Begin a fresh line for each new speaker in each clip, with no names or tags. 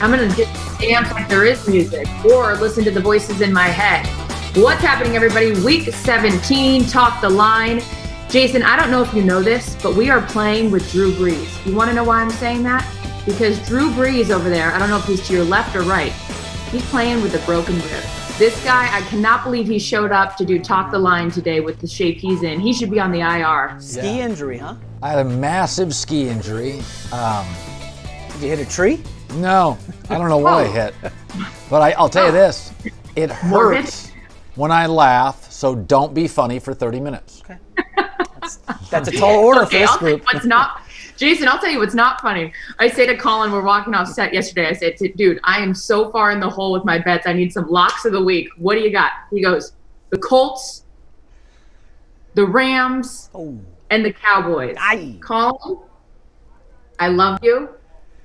I'm gonna just dance like there is music or listen to the voices in my head. What's happening, everybody? Week 17, Talk the Line. Jason, I don't know if you know this, but we are playing with Drew Brees. You want to know why I'm saying that? Because Drew Brees over there, I don't know if he's to your left or right, he's playing with a broken rib. This guy, I cannot believe he showed up to do Talk the Line today with the shape he's in. He should be on the IR.
Ski injury, huh?
I had a massive ski injury.
Did you hit a tree?
No, I don't know what I hit. But I'll tell you this, it hurts when I laugh, so don't be funny for 30 minutes.
Okay. That's a tall order for this group.
What's not, Jason, I'll tell you what's not funny. I say to Colin, we're walking off set yesterday, I said, dude, I am so far in the hole with my bets. I need some locks of the week. What do you got? He goes, the Colts, the Rams, and the Cowboys. Colin, I love you.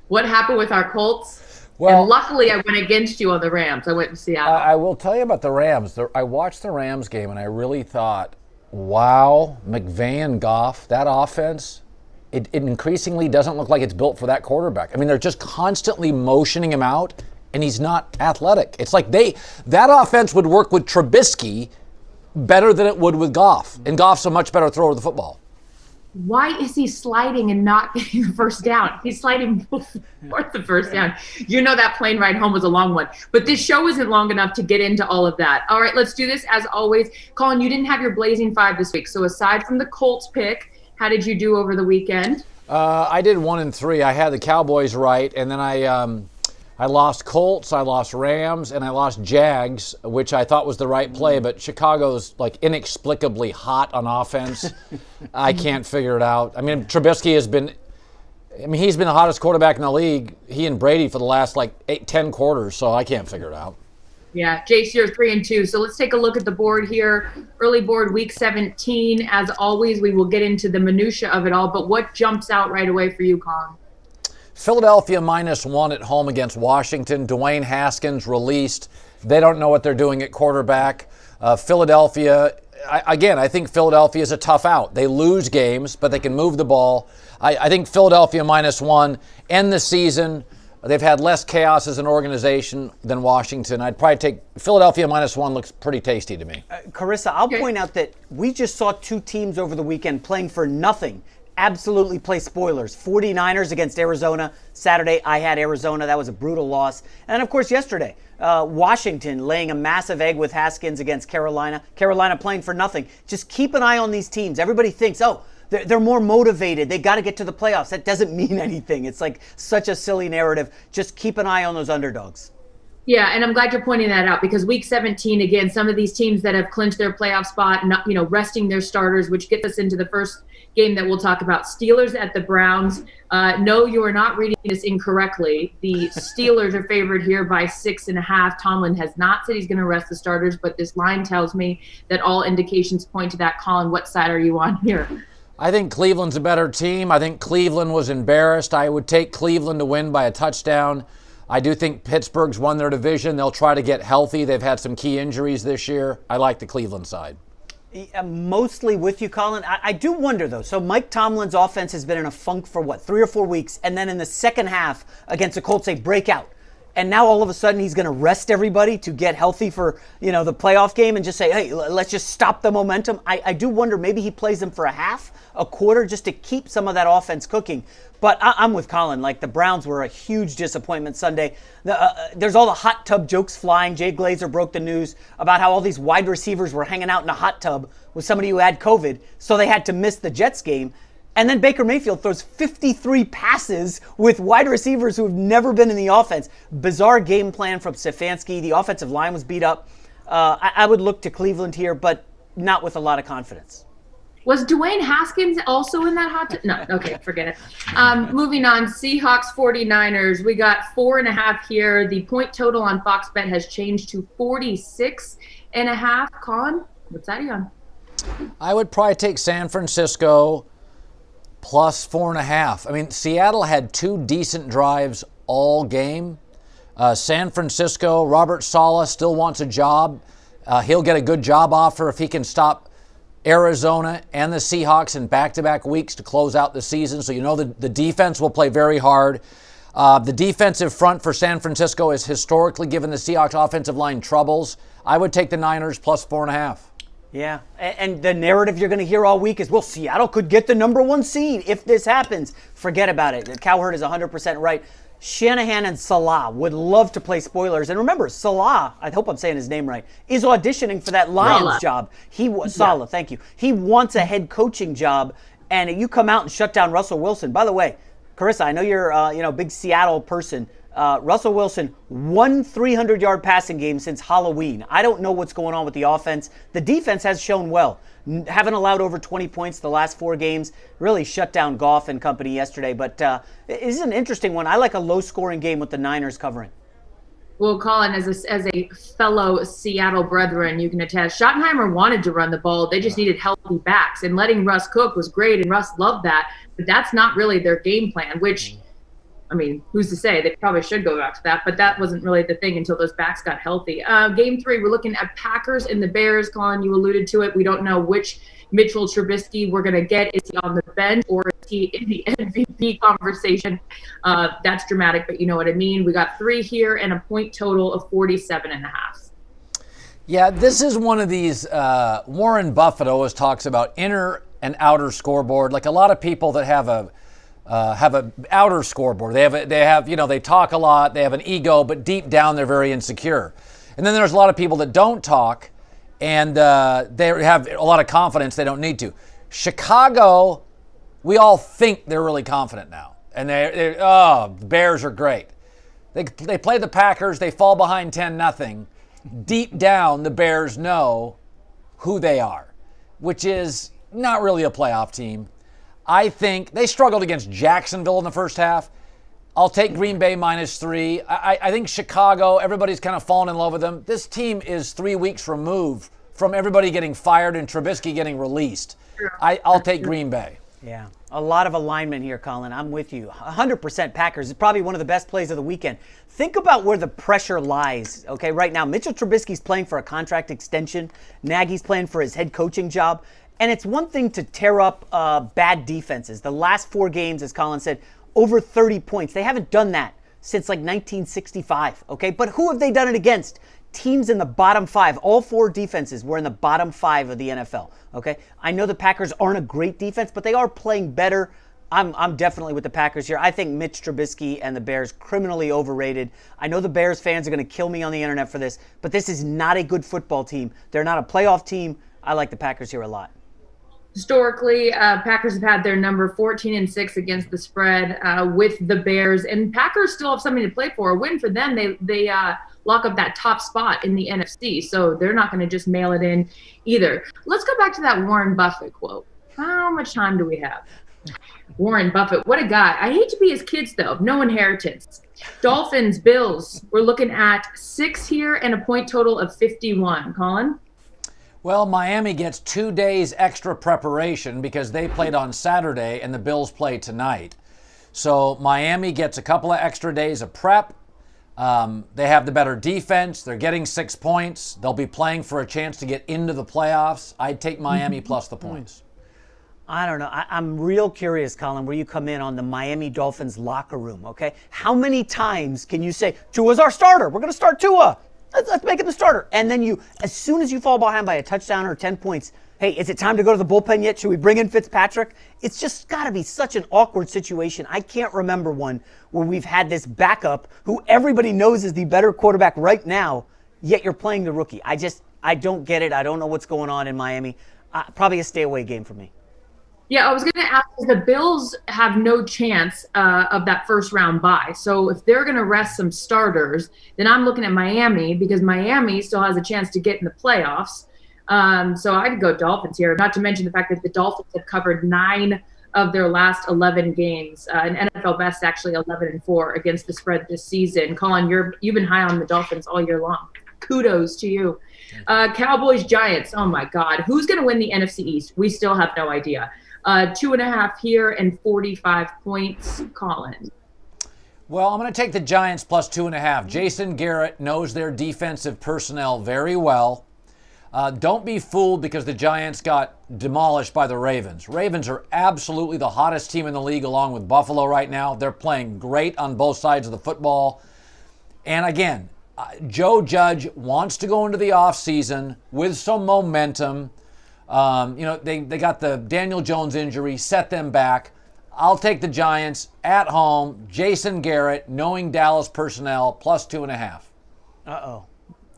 What happened with our Colts? Well, and luckily, I went against you on the Rams. I went to Seattle.
I will tell you about the Rams. I watched the Rams game, and I really thought, wow, McVay and Goff, that offense, it increasingly doesn't look like it's built for that quarterback. I mean, they're just constantly motioning him out, and he's not athletic. It's like that offense would work with Trubisky better than it would with Goff, and Goff's a much better thrower of the football.
Why is he sliding and not getting the first down? He's sliding before the first down. You know that plane ride home was a long one. But this show isn't long enough to get into all of that. All right, let's do this as always. Colin, you didn't have your Blazing Five this week. So aside from the Colts pick, how did you do over the weekend?
I did 1-3. I had the Cowboys right, and then I lost Colts, I lost Rams, and I lost Jags, which I thought was the right play, but Chicago's like inexplicably hot on offense. I can't figure it out. I mean, Trubisky he's been the hottest quarterback in the league, he and Brady, for the last 10 quarters, so I can't figure it out.
Yeah, Jace, you're 3-2. So let's take a look at the board here. Early board, week 17. As always, we will get into the minutia of it all, but what jumps out right away for you, Colin?
Philadelphia -1 at home against Washington. Dwayne Haskins released. They don't know what they're doing at quarterback. Philadelphia, I think Philadelphia is a tough out. They lose games, but they can move the ball. I think Philadelphia -1 end the season. They've had less chaos as an organization than Washington. I'd probably take Philadelphia -1. Looks pretty tasty to me.
Carissa, I'll point out that we just saw two teams over the weekend playing for nothing. Absolutely play spoilers. 49ers against Arizona. Saturday, I had Arizona. That was a brutal loss. And, of course, yesterday, Washington laying a massive egg with Haskins against Carolina. Carolina playing for nothing. Just keep an eye on these teams. Everybody thinks, they're more motivated. They got to get to the playoffs. That doesn't mean anything. It's like such a silly narrative. Just keep an eye on those underdogs.
Yeah, and I'm glad you're pointing that out because week 17, again, some of these teams that have clinched their playoff spot, resting their starters, which gets us into the first game that we'll talk about. Steelers at the Browns. No, you are not reading this incorrectly. The Steelers are favored here by 6.5. Tomlin has not said he's going to rest the starters, but this line tells me that all indications point to that. Colin, what side are you on here?
I think Cleveland's a better team. I think Cleveland was embarrassed. I would take Cleveland to win by a touchdown. I do think Pittsburgh's won their division. They'll try to get healthy. They've had some key injuries this year. I like the Cleveland side.
I'm mostly with you, Colin. I do wonder, though. So Mike Tomlin's offense has been in a funk for, 3 or 4 weeks? And then in the second half against the Colts, they break out. And now all of a sudden he's going to rest everybody to get healthy for, the playoff game and just say, hey, let's just stop the momentum. I do wonder maybe he plays them for a half, a quarter, just to keep some of that offense cooking. But I'm with Colin. Like, the Browns were a huge disappointment Sunday. There's all the hot tub jokes flying. Jay Glazer broke the news about how all these wide receivers were hanging out in a hot tub with somebody who had COVID, so they had to miss the Jets game. And then Baker Mayfield throws 53 passes with wide receivers who have never been in the offense. Bizarre game plan from Stefanski. The offensive line was beat up. I would look to Cleveland here, but not with a lot of confidence.
Was Dwayne Haskins also in that hot tub? No, okay, forget it. Moving on, Seahawks 49ers. We got 4.5 here. The point total on Fox Bet has changed to 46.5. Colin, what side are you on?
I would probably take San Francisco plus 4.5. I mean, Seattle had 2 decent drives all game. San Francisco, Robert Saleh still wants a job. He'll get a good job offer if he can stop Arizona and the Seahawks in back-to-back weeks to close out the season. So the defense will play very hard. The defensive front for San Francisco has historically given the Seahawks offensive line troubles. I would take the Niners plus 4.5.
Yeah, and the narrative you're going to hear all week is, well, Seattle could get the number 1 seed if this happens. Forget about it. Cowherd is 100% right. Shanahan and Salah would love to play spoilers. And remember, Salah, I hope I'm saying his name right, is auditioning for that Lions job. Salah, thank you. He wants a head coaching job, and you come out and shut down Russell Wilson. By the way, Charissa, I know you're a big Seattle person. Russell Wilson, 1 300-yard passing game since Halloween. I don't know what's going on with the offense. The defense has shown well. Haven't allowed over 20 points the last 4 games. Really shut down Goff and company yesterday. But this is an interesting one. I like a low-scoring game with the Niners covering.
Well, Colin, as a fellow Seattle brethren, you can attest, Schottenheimer wanted to run the ball. They just needed healthy backs. And letting Russ cook was great, and Russ loved that. But that's not really their game plan, which, I mean, who's to say? They probably should go back to that, but that wasn't really the thing until those backs got healthy. Game 3, we're looking at Packers and the Bears. Colin, you alluded to it. We don't know which Mitchell Trubisky we're going to get. Is he on the bench or is he in the MVP conversation? That's dramatic, but you know what I mean. We got 3 here and a point total of 47.5.
Yeah, this is one of these, Warren Buffett always talks about inner and outer scoreboard. Like a lot of people that have an outer scoreboard. They talk a lot, they have an ego, but deep down they're very insecure. And then there's a lot of people that don't talk and they have a lot of confidence they don't need to. Chicago, we all think they're really confident now. And the Bears are great. They play the Packers, they fall behind 10-0. Deep down, the Bears know who they are, which is not really a playoff team. I think they struggled against Jacksonville in the first half. I'll take Green Bay -3. I think Chicago, everybody's kind of fallen in love with them. This team is 3 weeks removed from everybody getting fired and Trubisky getting released. I'll take Green Bay.
Yeah, a lot of alignment here, Colin. I'm with you. 100% Packers is probably one of the best plays of the weekend. Think about where the pressure lies, okay, right now. Mitchell Trubisky's playing for a contract extension. Nagy's playing for his head coaching job. And it's one thing to tear up bad defenses. The last 4 games, as Colin said, over 30 points. They haven't done that since like 1965, okay? But who have they done it against? Teams in the bottom 5. All 4 defenses were in the bottom 5 of the NFL, okay? I know the Packers aren't a great defense, but they are playing better. I'm definitely with the Packers here. I think Mitch Trubisky and the Bears criminally overrated. I know the Bears fans are going to kill me on the internet for this, but this is not a good football team. They're not a playoff team. I like the Packers here a lot.
Historically, Packers have had their number 14-6 against the spread with the Bears, and Packers still have something to play for. A win for them, they lock up that top spot in the NFC, so they're not going to just mail it in either. Let's go back to that Warren Buffett quote. How much time do we have? Warren Buffett, what a guy. I hate to be his kids, though. No inheritance. Dolphins, Bills. We're looking at 6 here and a point total of 51. Colin?
Well, Miami gets 2 days extra preparation because they played on Saturday and the Bills play tonight. So Miami gets a couple of extra days of prep. They have the better defense. They're getting 6 points. They'll be playing for a chance to get into the playoffs. I'd take Miami plus the points.
I don't know. I'm real curious, Colin, where you come in on the Miami Dolphins locker room, okay? How many times can you say, Tua's our starter. We're going to start Tua. Let's make him the starter. And then as soon as you fall behind by a touchdown or 10 points, hey, is it time to go to the bullpen yet? Should we bring in Fitzpatrick? It's just got to be such an awkward situation. I can't remember one where we've had this backup who everybody knows is the better quarterback right now, yet you're playing the rookie. I don't get it. I don't know what's going on in Miami. Probably a stay-away game for me.
Yeah, I was going to ask, the Bills have no chance of that first round bye. So if they're going to rest some starters, then I'm looking at Miami because Miami still has a chance to get in the playoffs. So I'd go Dolphins here, not to mention the fact that the Dolphins have covered 9 of their last 11 games, and NFL best actually 11-4 against the spread this season. Colin, you've been high on the Dolphins all year long. Kudos to you. Cowboys, Giants. Oh my God. Who's going to win the NFC East? We still have no idea. 2.5 here and 45 points. Colin.
Well, I'm going to take the Giants plus 2.5. Jason Garrett knows their defensive personnel very well. Don't be fooled because the Giants got demolished by the Ravens. Ravens are absolutely the hottest team in the league along with Buffalo right now. They're playing great on both sides of the football. And again, Joe Judge wants to go into the offseason with some momentum. They got the Daniel Jones injury, set them back. I'll take the Giants at home. Jason Garrett, knowing Dallas personnel, plus 2.5.
Uh-oh.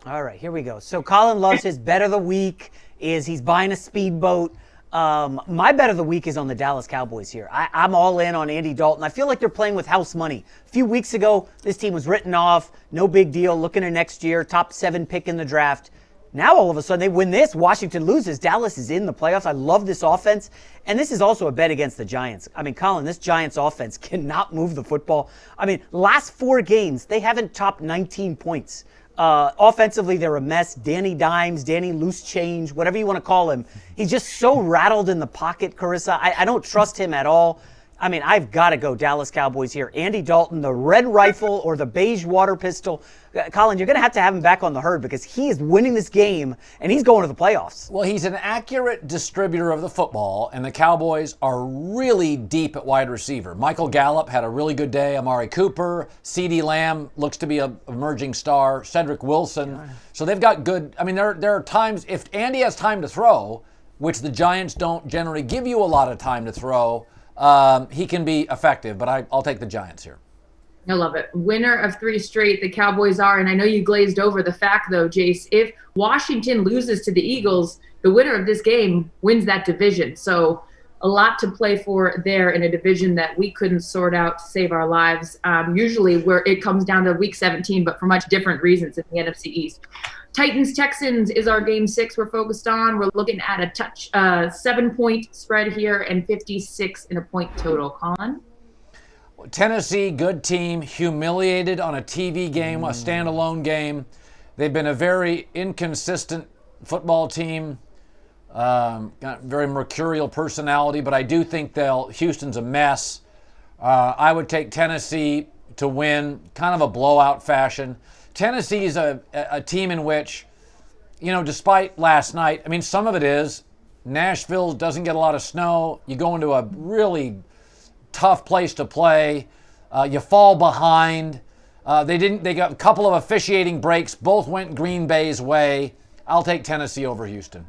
All right, here we go. So Colin loves his bet of the week is he's buying a speedboat. My bet of the week is on the Dallas Cowboys here. I'm all in on Andy Dalton. I feel like they're playing with house money. A few weeks ago, this team was written off. No big deal. Looking at next year, top 7 pick in the draft. Now, all of a sudden, they win this. Washington loses. Dallas is in the playoffs. I love this offense. And this is also a bet against the Giants. I mean, Colin, this Giants offense cannot move the football. I mean, last 4 games, they haven't topped 19 points. Offensively, they're a mess. Danny Dimes, Danny Loose Change, whatever you want to call him. He's just so rattled in the pocket, Charissa. I don't trust him at all. I mean, I've got to go Dallas Cowboys here. Andy Dalton, the red rifle or the beige water pistol. Colin, you're going to have him back on the herd because he is winning this game and he's going to the playoffs.
Well, he's an accurate distributor of the football, and the Cowboys are really deep at wide receiver. Michael Gallup had a really good day. Amari Cooper, CeeDee Lamb looks to be an emerging star. Cedric Wilson. Yeah. So they've got good. I mean, there are times, if Andy has time to throw, which the Giants don't generally give you a lot of time to throw, he can be effective, but I'll take the Giants here.
I love it. Winner of 3 straight, the Cowboys are, and I know you glazed over the fact, though, Jace, if Washington loses to the Eagles, the winner of this game wins that division. So a lot to play for there in a division that we couldn't sort out to save our lives, usually where it comes down to Week 17, but for much different reasons in the NFC East. Titans-Texans is our Game 6 we're focused on. We're looking at a 7-point spread here and 56 in a point total. Colin?
Tennessee, good team, humiliated on a TV game, a standalone game. They've been a very inconsistent football team, got very mercurial personality, but I do think Houston's a mess. I would take Tennessee to win, kind of a blowout fashion. Tennessee is a team in which, despite last night, I mean, some of it is Nashville doesn't get a lot of snow. You go into a really tough place to play. You fall behind. They got a couple of officiating breaks. Both went Green Bay's way. I'll take Tennessee over Houston.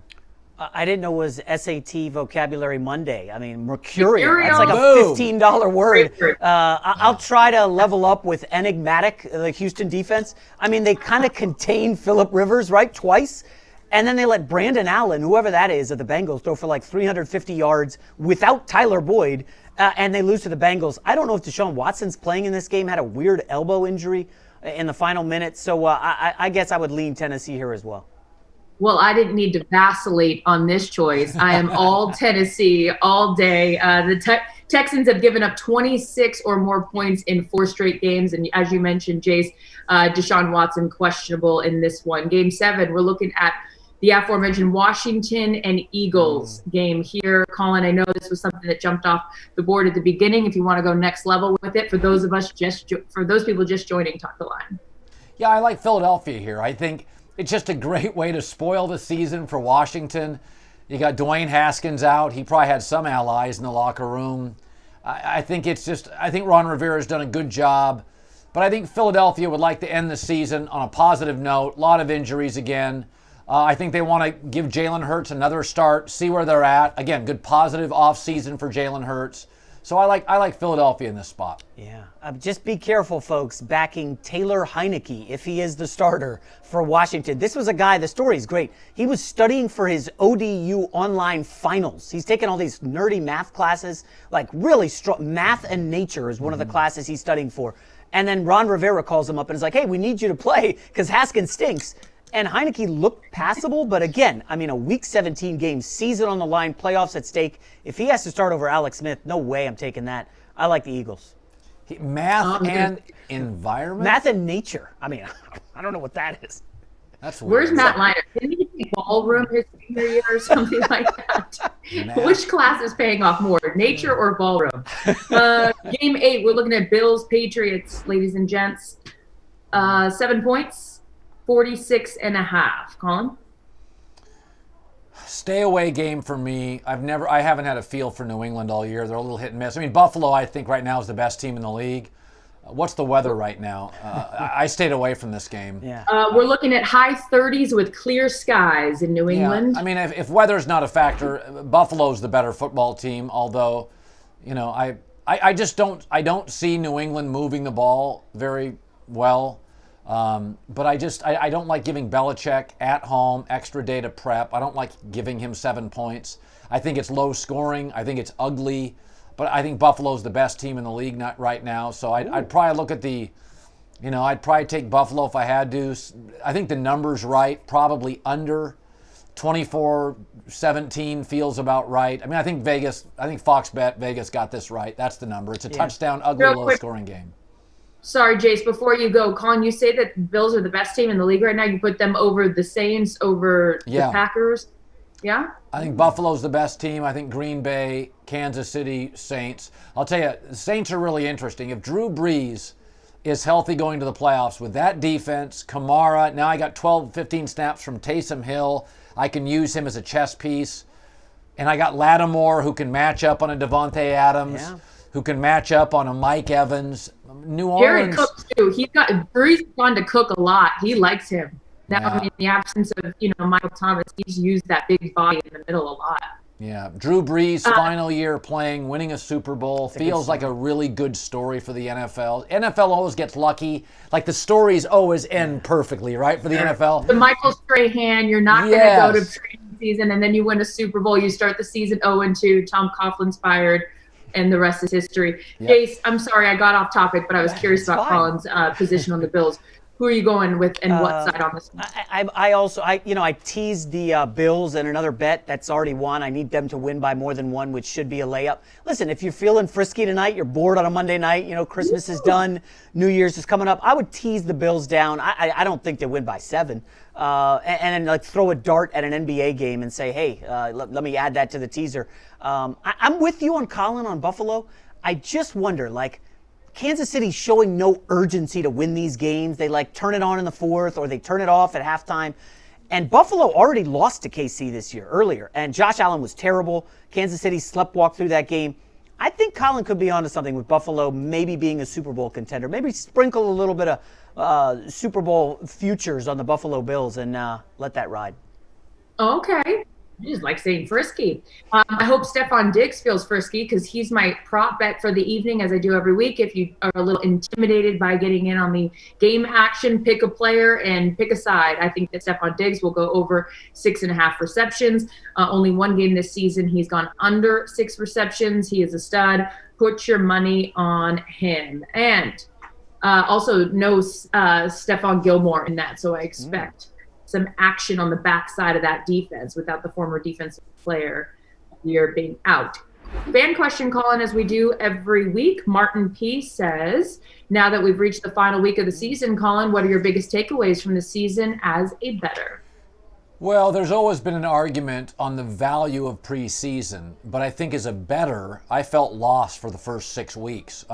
I didn't know it was SAT Vocabulary Monday. I mean, mercurial. That's like a $15 word. I'll try to level up with enigmatic, the Houston defense. I mean, they kind of contained Phillip Rivers, right, twice. And then they let Brandon Allen, whoever that is, of the Bengals, throw for like 350 yards without Tyler Boyd, and they lose to the Bengals. I don't know if Deshaun Watson's playing in this game, had a weird elbow injury in the final minutes. So I guess I would lean Tennessee here as well.
Well, I didn't need to vacillate on this choice. I am all Tennessee all day. The Texans have given up 26 or more points in 4 straight games. And as you mentioned, Jace, Deshaun Watson questionable in this one. Game 7, we're looking at the aforementioned Washington and Eagles game here. Colin, I know this was something that jumped off the board at the beginning. If you want to go next level with it, for those people just joining, Talk the Line.
Yeah, I like Philadelphia here. I think it's just a great way to spoil the season for Washington. You got Dwayne Haskins out. He probably had some allies in the locker room. I think Ron Rivera's done a good job. But I think Philadelphia would like to end the season on a positive note. A lot of injuries again. I think they want to give Jalen Hurts another start, see where they're at. Again, good positive offseason for Jalen Hurts. So I like Philadelphia in this spot.
Yeah. Just be careful, folks, backing Taylor Heineke if he is the starter for Washington. This was a guy, the story is great. He was studying for his ODU online finals. He's taken all these nerdy math classes, like really strong. Math and nature is one of the classes he's studying for. And then Ron Rivera calls him up and is like, hey, we need you to play because Haskins stinks. And Heineke looked passable, but again, I mean, a Week 17 game, season on the line, playoffs at stake. If he has to start over Alex Smith, no way I'm taking that. I like the Eagles.
Math and environment?
Math and nature. I mean, I don't know what that is.
That's weird.
Where's Matt Liner? Didn't he take ballroom his senior year or something like that? Which class is paying off more, nature or ballroom? Game 8, we're looking at Bills, Patriots, ladies and gents. 7 points. 46.5. Colin?
Stay away game for me. I haven't had a feel for New England all year. They're a little hit and miss. I mean, Buffalo, I think right now is the best team in the league. What's the weather right now? I stayed away from this game.
Yeah.
We're looking at high 30s with clear skies in New England.
I mean, if weather's not a factor, Buffalo's the better football team. Although, I just don't see New England moving the ball very well. But I don't like giving Belichick at home extra day to prep. I don't like giving him 7 points. I think it's low scoring. I think it's ugly. But I think Buffalo's the best team in the league right now. So I'd probably look at I'd probably take Buffalo if I had to. I think the number's right. Probably under 24-17 feels about right. I mean, I think Fox Bet Vegas got this right. That's the number. It's a touchdown, ugly, low-scoring game.
Sorry, Jace, before you go, Colin, you say that the Bills are the best team in the league right now. You put them over the Saints, over the Packers. Yeah?
I think Buffalo's the best team. I think Green Bay, Kansas City, Saints. I'll tell you, the Saints are really interesting. If Drew Brees is healthy going to the playoffs with that defense, Kamara, now I got 12, 15 snaps from Taysom Hill. I can use him as a chess piece. And I got Lattimore who can match up on a Devontae Adams. Yeah. Who can match up on a Mike Evans. New Orleans.
Jared Cook, too. Brees gone to Cook a lot. He likes him. Now, in the absence of, Michael Thomas, he's used that big body in the middle a lot.
Yeah. Drew Brees, final year playing, winning a Super Bowl. Feels like a really good story for the NFL. NFL always gets lucky. Like the stories always end perfectly, right, for the NFL?
The Michael Strahan, you're not going to go to preseason, and then you win a Super Bowl. You start the season 0-2. Tom Coughlin's fired. And the rest is history. Yep. Jace, I'm sorry I got off topic, but I was curious about Colin's position on the Bills. Who are you going with and what side on this one?
I teased the Bills and another bet that's already won. I need them to win by more than one, which should be a layup. Listen, if you're feeling frisky tonight, you're bored on a Monday night, Christmas is done, New Year's is coming up, I would tease the Bills down. I don't think they win by 7. And then throw a dart at an NBA game and say, hey, let me add that to the teaser. I'm with you on Colin on Buffalo. I just wonder, Kansas City's showing no urgency to win these games. They turn it on in the fourth or they turn it off at halftime. And Buffalo already lost to KC this year earlier. And Josh Allen was terrible. Kansas City sleptwalked through that game. I think Colin could be onto something with Buffalo maybe being a Super Bowl contender. Maybe sprinkle a little bit of Super Bowl futures on the Buffalo Bills and let that ride.
Okay. I just like saying frisky. I hope Stephon Diggs feels frisky because he's my prop bet for the evening, as I do every week. If you are a little intimidated by getting in on the game action, pick a player and pick a side. I think that Stephon Diggs will go over 6.5 receptions. Only one game this season. He's gone under 6 receptions. He is a stud. Put your money on him. And also no Stephon Gilmore in that, so I expect some action on the backside of that defense without the former defensive player year being out. Fan question, Colin, as we do every week. Martin P says, now that we've reached the final week of the season, Colin, what are your biggest takeaways from the season as a bettor?
Well, there's always been an argument on the value of preseason, but I think as a bettor, I felt lost for the first 6 weeks.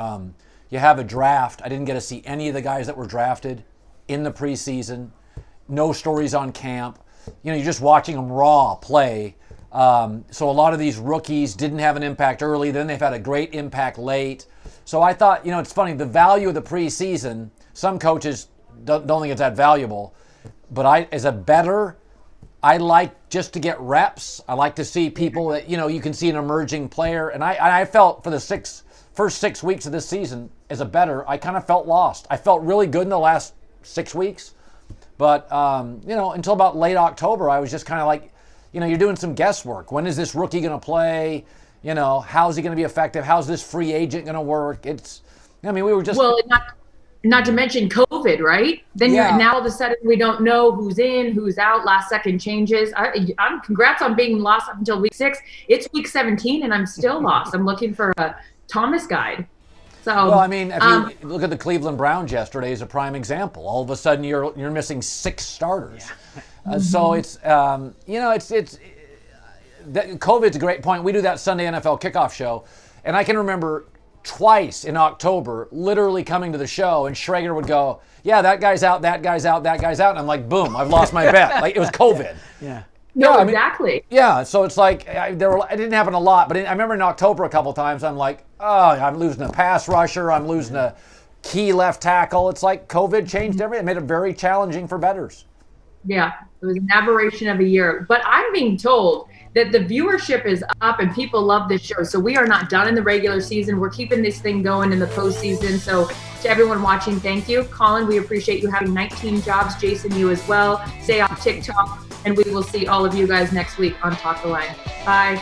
You have a draft. I didn't get to see any of the guys that were drafted in the preseason. No stories on camp. You're just watching them raw play. So a lot of these rookies didn't have an impact early. Then they've had a great impact late. So I thought, it's funny, the value of the preseason, some coaches don't think it's that valuable. But as a bettor, I like just to get reps. I like to see people that, you can see an emerging player. And I felt for the first 6 weeks of this season, as a bettor, I kind of felt lost. I felt really good in the last 6 weeks. But, until about late October, I was just kind of like, you're doing some guesswork. When is this rookie going to play? How's he going to be effective? How's this free agent going to work? We were just...
Well, not to mention COVID, right? Then now all of a sudden we don't know who's in, who's out, last second changes. I'm congrats on being lost up until week 6. It's week 17 and I'm still lost. I'm looking for a Thomas guide. So,
well, if you look at the Cleveland Browns yesterday as a prime example, all of a sudden you're missing 6 starters. Yeah. So it's COVID's a great point. We do that Sunday NFL kickoff show, and I can remember twice in October literally coming to the show, and Schrager would go, "Yeah, that guy's out, that guy's out, that guy's out," and I'm like, "Boom, I've lost my bet." Like it was COVID.
Yeah.
No, exactly.
Yeah, so it's like it didn't happen a lot, but I remember in October a couple times I'm like, oh, I'm losing a pass rusher, I'm losing a key left tackle. It's like COVID changed everything. It made it very challenging for bettors.
Yeah, it was an aberration of a year. But I'm being told that the viewership is up and people love this show. So we are not done in the regular season. We're keeping this thing going in the postseason. So to everyone watching, thank you. Colin, we appreciate you having 19 jobs. Jason, you as well. Stay on TikTok. And we will see all of you guys next week on Talk the Line. Bye.